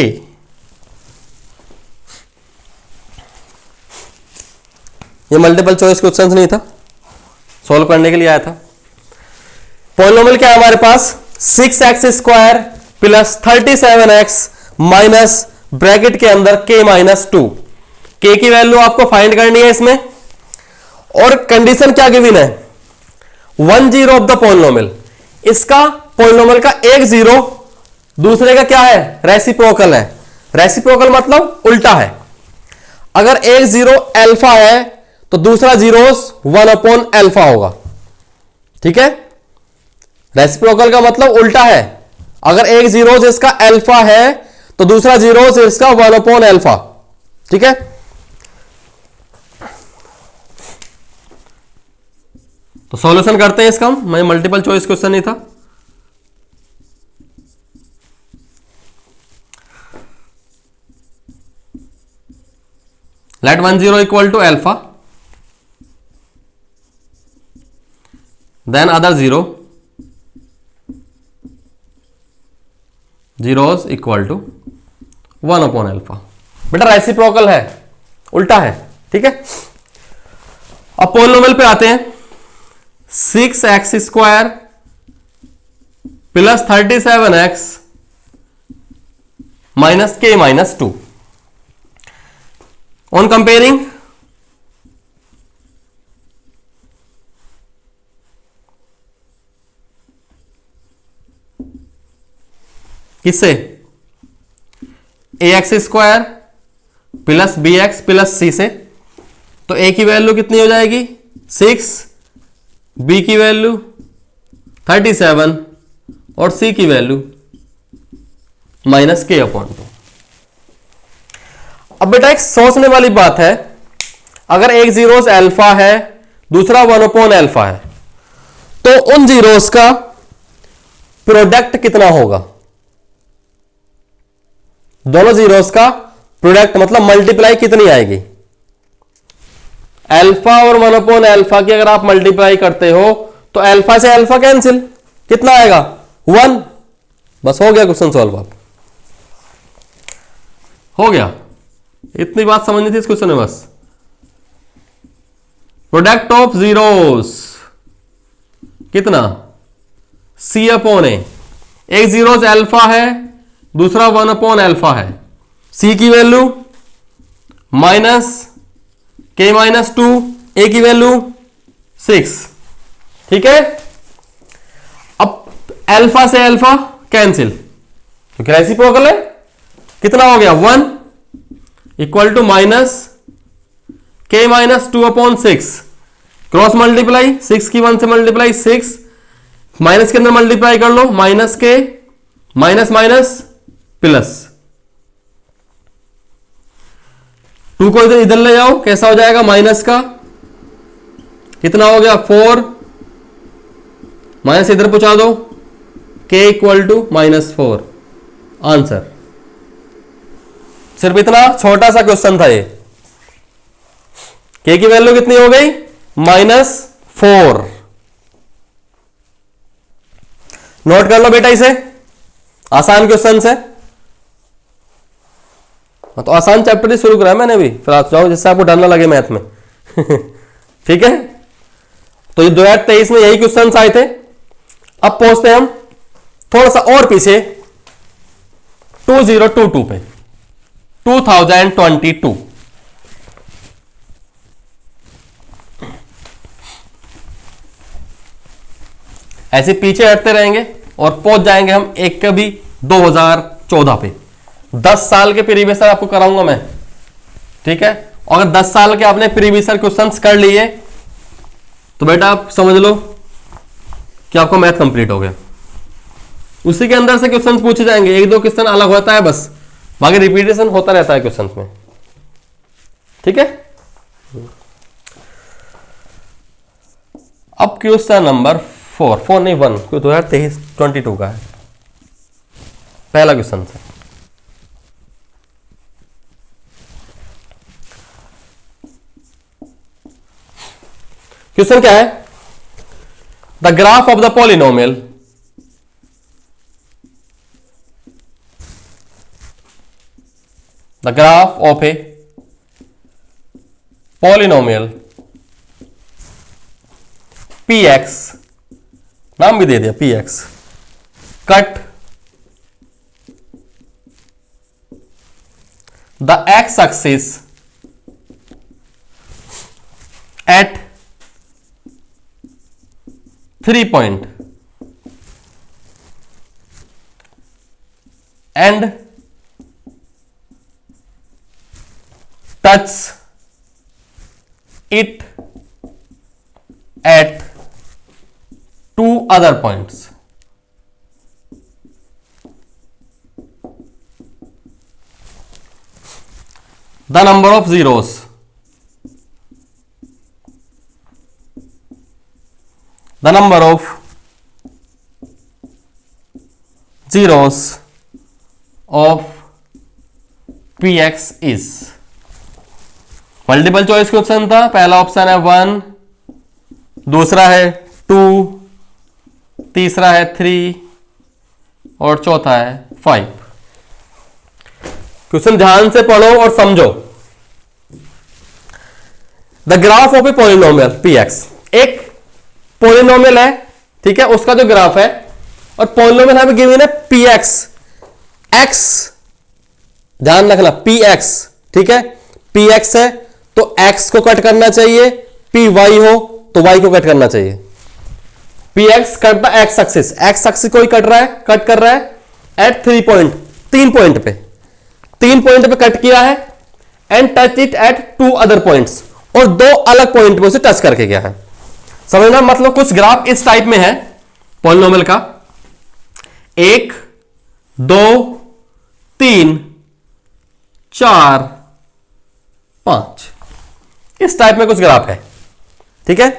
[SPEAKER 1] ये मल्टीपल चॉइस क्वेश्चन नहीं था, सॉल्व करने के लिए आया था। पॉलिनोमियल क्या है हमारे पास, 6x square plus 37x minus bracket के अंदर k माइनस 2। k की वैल्यू आपको फाइंड करनी है इसमें, और कंडीशन क्या गिवन है 1 0 ऑफ द पॉलिनोमियल। इसका पॉलिनोमियल का एक जीरो दूसरे का क्या है, रेसिप्रोकल है। रेसिप्रोकल मतलब उल्टा है। अगर एक जीरो अल्फा है तो दूसरा जीरोस 1/अल्फा होगा। ठीक है, रेसिप्रोकल का मतलब उल्टा है। अगर एक जीरोस इसका अल्फा है तो दूसरा जीरोस इसका 1/अल्फा। ठीक है, तो सॉल्यूशन करते हैं इसका, मैं मल्टीपल चॉइस क्वेश्चन नहीं था। Let 1 0 equal to alpha, then other 0 zeros equal to 1 upon alpha. बेटा रेसिप्रोकल है, उल्टा है, ठीक है। अब पॉलिनोमियल पे आते हैं। 6x square plus 37x minus k minus 2 on comparing किससे, ax square plus bx plus c से। तो a की वैल्यू कितनी हो जाएगी 6, b की वैल्यू 37 और c की वैल्यू माइनस k अपॉन 2। अब बेटा एक सोचने वाली बात है, अगर एक जीरोस अल्फा है दूसरा 1 अपॉन अल्फा है, तो उन जीरोस का प्रोडक्ट कितना होगा। दोनों जीरोस का प्रोडक्ट मतलब मल्टीप्लाई कितनी आएगी। अल्फा और 1 अपॉन अल्फा की अगर आप मल्टीप्लाई करते हो तो अल्फा से अल्फा कैंसिल, कितना आएगा 1। बस हो गया क्वेश्चन सॉल्व, आप हो गया। इतनी बात समझनी थी इस क्वेश्चन में बस। प्रोडक्ट ऑफ जीरोस कितना c अपॉन ए। एक जीरोस अल्फा है दूसरा 1 अपॉन अल्फा है, c की value minus k minus 2, a की वैल्यू 6, ठीक है। अब अल्फा से अल्फा कैंसिल क्योंकि रेसिप्रोकल है, कितना हो गया 1 equal to minus k minus 2 upon 6, cross multiply 6 की 1 से मल्टीप्लाई 6, माइनस के अंदर मल्टीप्लाई कर लो minus k minus minus plus 2 को इधर ले जाओ, कैसा हो जाएगा माइनस का, कितना हो गया 4, माइनस इधर पहुंचा दो k equal to minus 4। Answer सिर्फ इतना छोटा सा क्वेश्चन था ये। k की वैल्यू कितनी हो गई -4। नोट कर लो बेटा इसे, आसान क्वेश्चन है। तो आसान चैप्टर ही शुरू करा मैंने भी, फिर आप जाओ जिससे आपको डर ना लगे मैथ में ठीक है। तो ये 2023 में यही क्वेश्चन आए थे। अब पहुंचते हैं हम थोड़ा सा और पीछे 2022 पे, 2022। ऐसे पीछे हटते रहेंगे और पहुंच जाएंगे हम एक कभी 2014 पे। 10 साल के प्रीवियसर आपको कराऊंगा मैं, ठीक है। और अगर 10 साल के आपने प्रीवियसर क्वेश्चंस कर लिए तो बेटा आप समझ लो कि आपको मैथ कंप्लीट हो गया। उसी के अंदर से क्वेश्चंस पूछे जाएंगे, एक दो क्वेश्चन अलग होता है बस, बाकी रिपीटेशन होता रहता है क्वेश्चंस में, ठीक है। अब क्वेश्चन नंबर 4 नहीं 1, क्यों 2023-22 का है पहला क्वेश्चन से। क्वेश्चन क्या है, the graph of the polynomial the graph of a polynomial px, नाम भी दे दिया px, cut the x axis at 3 point and touch it at 2 other points. The number of zeros the number of zeros of px is। Multiple choice question था। पहला option है 1, दूसरा है 2, तीसरा है 3 और चौथा है 5। क्वेश्चन ध्यान से पढ़ो और समझो। The graph of a polynomial px, एक पॉलिनोमियल है, ठीक है, उसका जो ग्राफ है, और पॉलिनोमियल है गिवन है px, x, ध्यान रखना px, ठीक है, px है तो x को कट करना चाहिए, py हो तो y को कट करना चाहिए। px cut the x axis, x axis को ही कट कर रहा है एट 3 पॉइंट, 3 पॉइंट पे कट किया है, and touch it at 2 other points, और 2 अलग पॉइंट पे उसे टच करके गया है। समझना, मतलब कुछ ग्राफ इस टाइप में है पॉलिनोमियल का, 1 2 3 4 5, इस टाइप में कुछ ग्राफ है, ठीक है।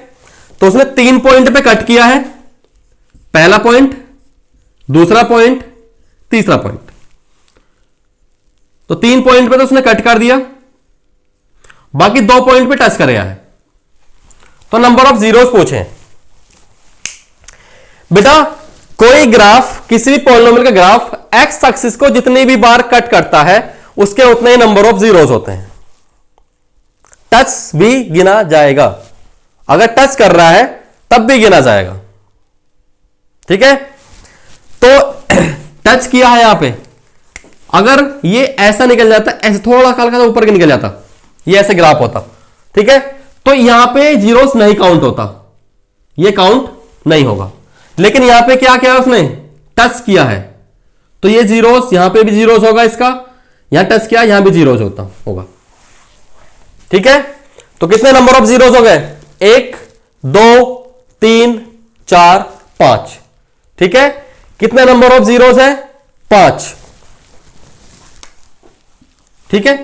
[SPEAKER 1] तो उसने 3 पॉइंट पे कट किया है, पहला पॉइंट, दूसरा पॉइंट, तीसरा पॉइंट। तो 3 पॉइंट पे तो उसने कट कर दिया, बाकी 2 पॉइंट पे टच कर गया है। तो नंबर ऑफ जीरोस पूछे बेटा। कोई ग्राफ, किसी भी पॉलिनोमियल का ग्राफ एक्स एक्सिस को जितनी भी बार कट करता है उसके उतने ही नंबर ऑफ जीरोस होते हैं। टच भी गिना जाएगा, अगर टच कर रहा है तब भी गिना जाएगा, ठीक है। तो टच किया है यहां पे, अगर ये ऐसा निकल जाता, ऐसे थोड़ा हल्का सा ऊपर के निकल जाता, ये ऐसे ग्राफ होता, ठीक है, तो यहां पे जीरोस नहीं काउंट होता, ये काउंट नहीं होगा। लेकिन यहां पे क्या किया उसने, टच किया है, तो ये जीरोस, यहां पे भी जीरोस होगा इसका, यहां टच किया, यहां भी जीरोस होगा, ठीक है। तो कितने नंबर ऑफ जीरोस हो गए, 1 2 3 4 5, ठीक है। कितने नंबर ऑफ जीरोस है, 5, ठीक है।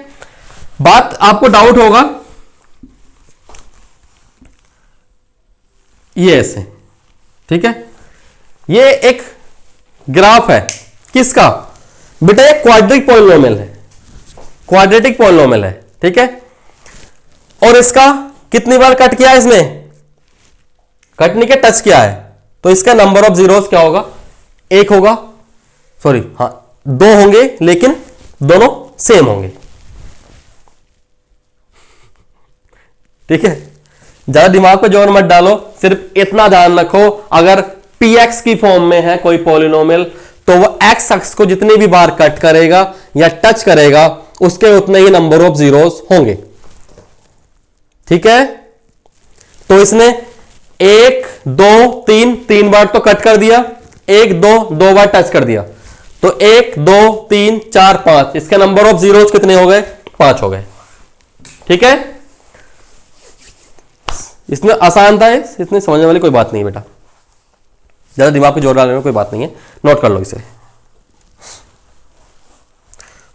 [SPEAKER 1] बात आपको डाउट होगा, ये ऐसे, ठीक है, ये एक ग्राफ है किसका बेटा, ये क्वाड्रेटिक पॉलिनोमियल है, ठीक है। और इसका कितनी बार कट किया है इसने, कट नहीं किया, टच किया है, तो इसका नंबर ऑफ जीरोस क्या होगा, 1 होगा, सॉरी हाँ 2 होंगे, लेकिन दोनों सेम होंगे, ठीक है। ज्यादा दिमाग पे जोर मत डालो, सिर्फ इतना ध्यान रखो, अगर px की फॉर्म में है कोई पॉलिनोमियल तो वो x एक्सिस को जितनी भी बार कट करेगा या टच करेगा उसके उतने ही नंबर ऑफ जीरोस होंगे, ठीक है। तो इसने 1 2 3 बार तो कट कर दिया, 1 2 बार टच कर दिया, तो 1 2 3 4 5, इसके नंबर ऑफ जीरोस कितने हो गए, 5 हो गए, ठीक है। इसमें आसान था, इसमें समझने वाली कोई बात नहीं है बेटा, ज्यादा दिमाग पे जोर डालने में कोई बात नहीं है, नोट कर लो इसे,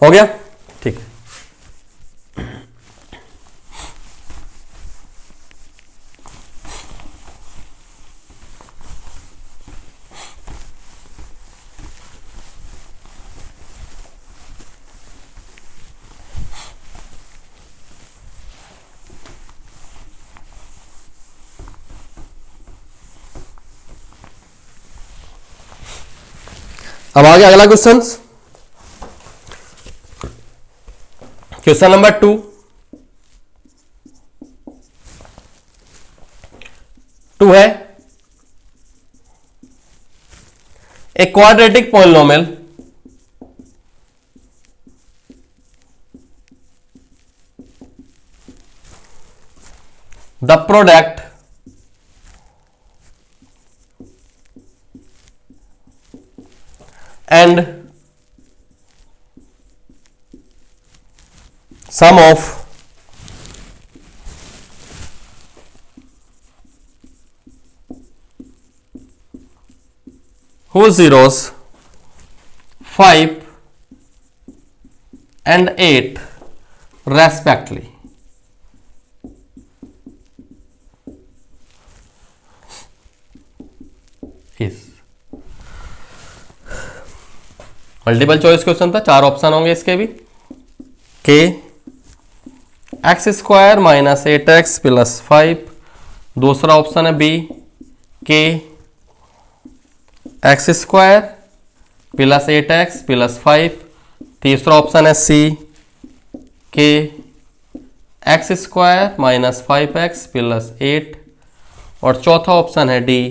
[SPEAKER 1] हो गया, ठीक है। अब आगे अगला क्वेश्चन, क्वेश्चन नंबर 2 है, a quadratic polynomial the product and sum of whose zeros 5 and 8 respectively is. Multiple choice question था, 4 ऑप्शन होंगे इसके भी। के x square minus 8x plus 5। दूसरा ऑप्शन है बी, के x square plus 8x plus 5। तीसरा ऑप्शन है सी, के x square minus 5x plus 8। और चौथा ऑप्शन है डी,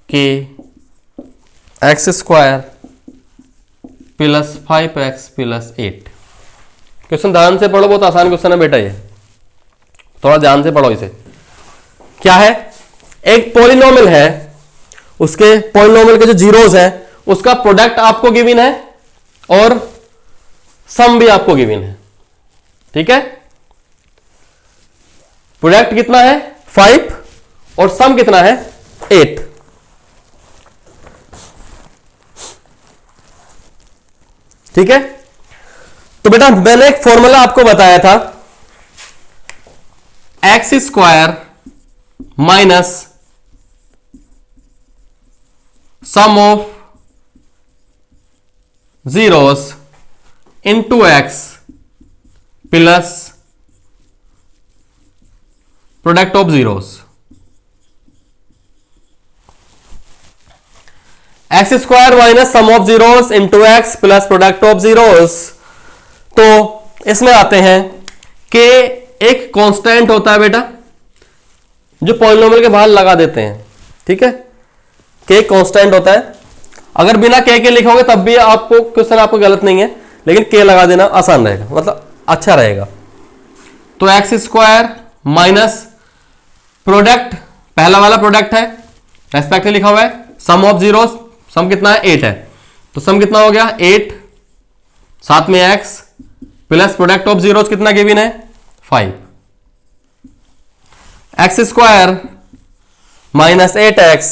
[SPEAKER 1] के x square plus 5x plus 8। Question ध्यान से पढ़ो, बहुत आसान क्वेश्चन है बेटा ये, थोड़ा ध्यान से पढ़ो इसे। क्या है, एक पॉलिनोमियल है, उसके पॉलिनोमियल के जो जीरोस हैं उसका प्रोडक्ट आपको गिवन है और सम भी आपको गिवन है। ठीक है, प्रोडक्ट कितना है 5 और सम कितना है 8। ठीक है, तो बेटा मैंने एक फॉर्मूला आपको बताया था, x square minus sum of zeros into x plus product of zeros. X square minus sum of zeros into x plus product of zeros. तो इसमें आते हैं कि एक कांस्टेंट होता है बेटा जो पॉलिनोमियल के बाहर लगा देते हैं। ठीक है, के कांस्टेंट होता है, अगर बिना के लिखोगे तब भी आपको क्वेश्चन आपको गलत नहीं है, लेकिन के लगा देना आसान रहेगा, मतलब अच्छा रहेगा। तो एक्स स्क्वायर माइनस प्रोडक्ट, पहला वाला प्रोडक्ट है, रेस्पेक्ट लिखा हुआ है, सम ऑफ जीरोस, सम कितना है 8 है, तो सम कितना हो गया 8, साथ में x plus product of zeros कितना गिवन है 5। X square minus 8x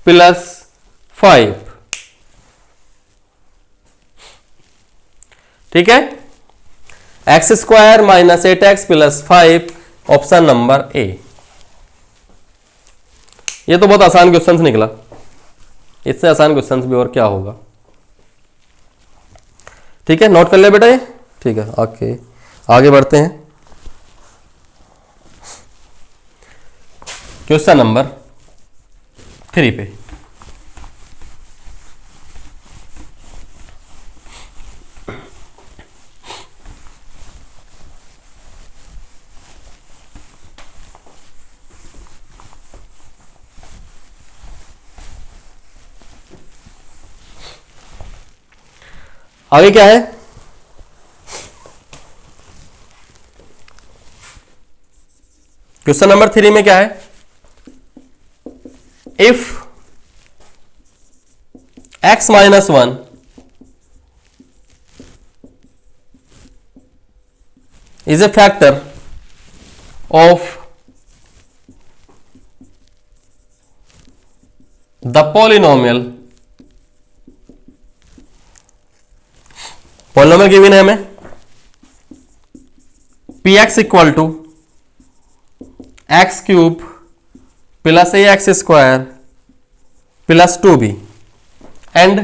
[SPEAKER 1] plus 5। ठीक है, x square minus 8x plus 5, option number A. ये तो बहुत आसान क्वेश्चन निकला, इससे आसान क्वेश्चन भी और क्या होगा। ठीक है, नोट कर ले बेटा ये। ठीक है, ओके आगे बढ़ते हैं क्वेश्चन नंबर 3 पे। आगे क्या है, क्वेश्चन नंबर 3 में क्या है, if x minus 1 is a factor of the polynomial, polynomial given है हमें px equal to x cube plus a x square plus 2b and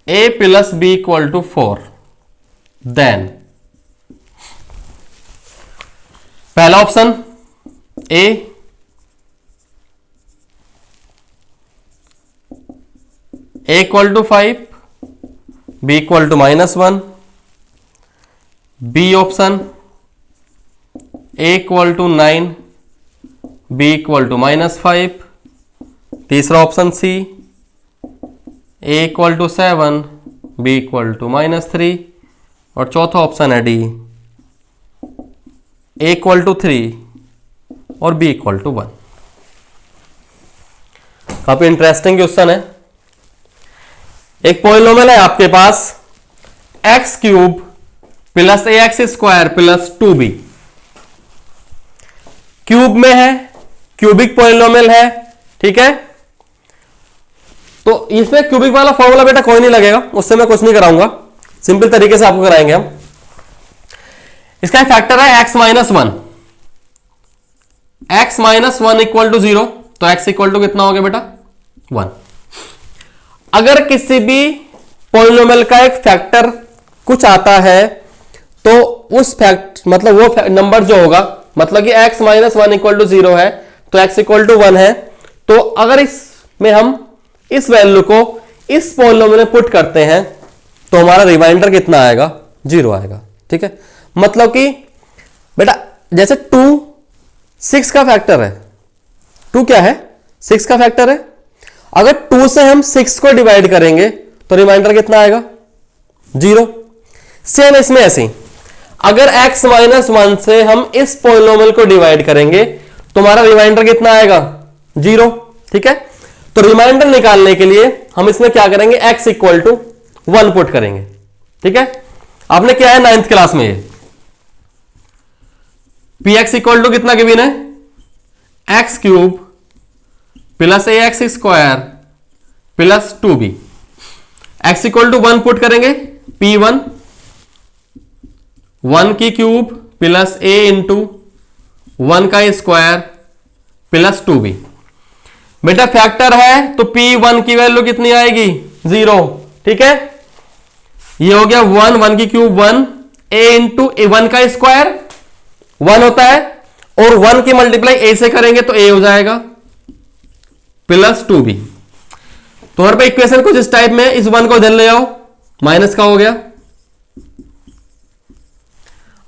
[SPEAKER 1] a plus b equal to 4, then पहला option a equal to 5, b equal to -1, b option a equal to 9, b equal to -5, तीसरा option c a equal to 7, b equal to -3, और चौथा option है d a equal to 3 और b equal to 1। काफी interesting question है। एक polynomial है आपके पास x cube plus a x square plus 2b, cube में है, क्यूबिक पॉलिनोमियल है। ठीक है, तो इसमें क्यूबिक वाला फॉर्मूला बेटा कोई नहीं लगेगा, उससे मैं कुछ नहीं कराऊंगा, सिंपल तरीके से आपको कराएंगे हम। इसका फैक्टर है x minus 1, x minus 1 equal to 0, तो x इक्वल टू कितना हो गया बेटा 1। अगर किसी भी पॉलिनोमियल का एक फैक्टर कुछ आता है तो उस मतलब वो नंबर जो होगा, मतलब कि x माइनस 1 इक्वल टू 0 है तो x इक्वल टू 1 है, तो अगर इसमें हम इस वैल्यू को इस पॉलिनोमियल में पुट करते हैं तो हमारा रिमाइंडर कितना आएगा 0 आएगा। ठीक है, मतलब कि बेटा जैसे 2 6 का फैक्टर है, 2 क्या है 6 का फैक्टर है, अगर 2 से हम 6 को डिवाइड करेंगे तो रिमाइंडर कितना आएगा 0। सेम इसमें ऐसे ही अगर x माइनस 1 से हम इस पॉलिनोमियल को डिवाइड करेंगे तो हमारा रिमाइंडर कितना आएगा 0। ठीक है, तो रिमाइंडर निकालने के लिए हम इसमें क्या करेंगे, x इक्वल टू 1 पुट करेंगे। ठीक है, आपने क्या है 9th क्लास में ये px इक्वल टू कितना गिवन है, x cube plus ax square plus 2b, x equal to 1 put करेंगे, p1 1 की क्यूब प्लस a इंटू 1 का स्क्वायर प्लस 2b। बेटा फैक्टर है तो p1 की वैल्यू कितनी आएगी 0। ठीक है, ये हो गया 1, 1 की क्यूब 1, a इंटू 1 का स्क्वायर 1 होता है, और 1 की मल्टीप्लाई a से करेंगे तो a हो जाएगा प्लस 2b। तो हमारे पे इक्वेशन कुछ इस टाइप में, इस 1 को इधर ले आओ, माइनस का हो गया।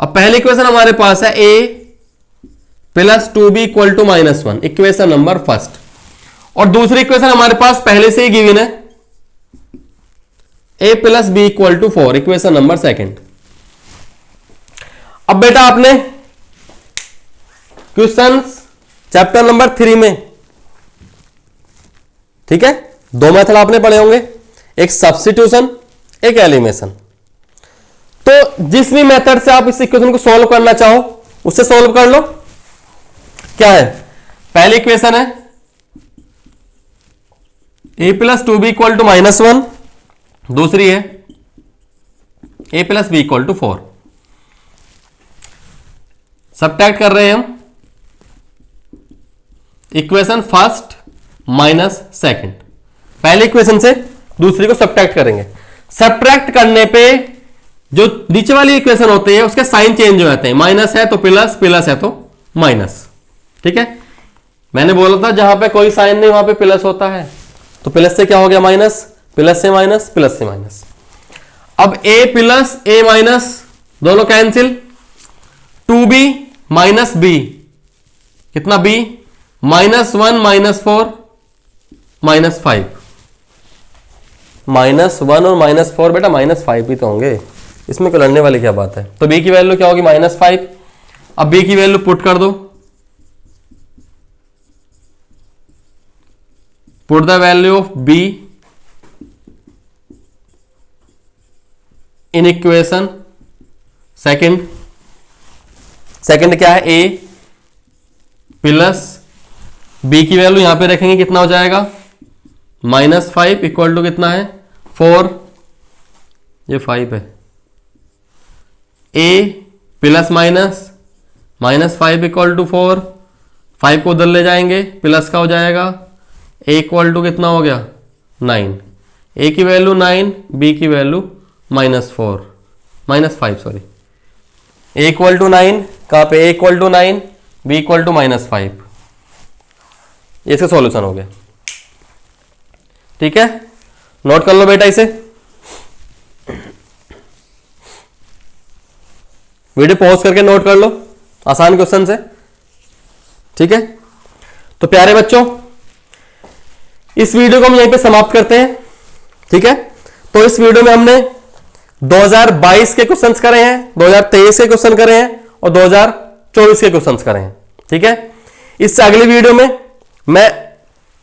[SPEAKER 1] अब पहली इक्वेशन हमारे पास है a plus 2b equal to -1, equation number first, और दूसरी इक्वेशन हमारे पास पहले से ही गिवन है a plus b equal to 4, equation number second. अब बेटा आपने क्वेश्चन चैप्टर नंबर 3 में, ठीक है, 2 मेथड आपने पढ़े होंगे, एक सब्स्टिट्यूशन एक एलिमिनेशन। तो जिस भी मेथड से आप इस इक्वेशन को सॉल्व करना चाहो उससे सॉल्व कर लो। क्या है, पहली इक्वेशन है a plus 2b equal to -1, दूसरी है a plus b equal to 4। Subtract कर रहे हैं हम इक्वेशन फर्स्ट माइनस सेकंड, पहली इक्वेशन से दूसरी को सब्ट्रैक्ट करेंगे। सब्ट्रैक्ट करने पे जो नीचे वाली इक्वेशन होती है उसके साइन चेंज हो जाते हैं, माइनस है तो प्लस, प्लस है तो माइनस। ठीक है, मैंने बोला था जहां पे कोई साइन नहीं वहां पे प्लस होता है, तो प्लस से क्या हो गया माइनस, प्लस से माइनस, प्लस से माइनस। अब a प्लस a माइनस दोनों कैंसिल, 2b माइनस b कितना b, -1 -4 -5, -1 और -4 बेटा -5 भी तो होंगे, इसमें कोई लड़ने वाली क्या बात है। तो b की वैल्यू क्या होगी -5। अब b की वैल्यू पुट कर दो, put the value of b in equation second. Second क्या है, a प्लस b की वैल्यू यहां पे रखेंगे, कितना हो जाएगा -5 इक्वल टू कितना है 4, ये 5 है, a plus minus -5 equal to 4, 5 को उधर ले जाएंगे, प्लस का हो जाएगा, a इक्वल टू कितना हो गया 9, a की वैल्यू 9, b की value -5 sorry, a equal to 9, कहां पे a equal to 9, b equal to -5, इसका सॉल्यूशन हो गया। ठीक है, नोट कर लो बेटा इसे, वीडियो पॉज करके नोट कर लो, आसान क्वेश्चन है। ठीक है, तो प्यारे बच्चों इस वीडियो को हम यहीं पे समाप्त करते हैं। ठीक है, तो इस वीडियो में हमने 2022 के क्वेश्चंस करे हैं, 2023 के क्वेश्चन करे हैं और 2024 के क्वेश्चंस करे हैं। ठीक है, इससे अगली वीडियो में मैं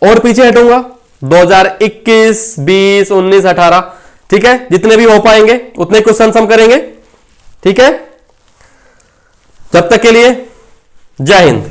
[SPEAKER 1] और पीछे हटूंगा, 2021, 20, 19, 18, ठीक है, जितने भी हो पाएंगे उतने क्वेश्चंस हम करेंगे। ठीक है, जब तक के लिए जय हिंद।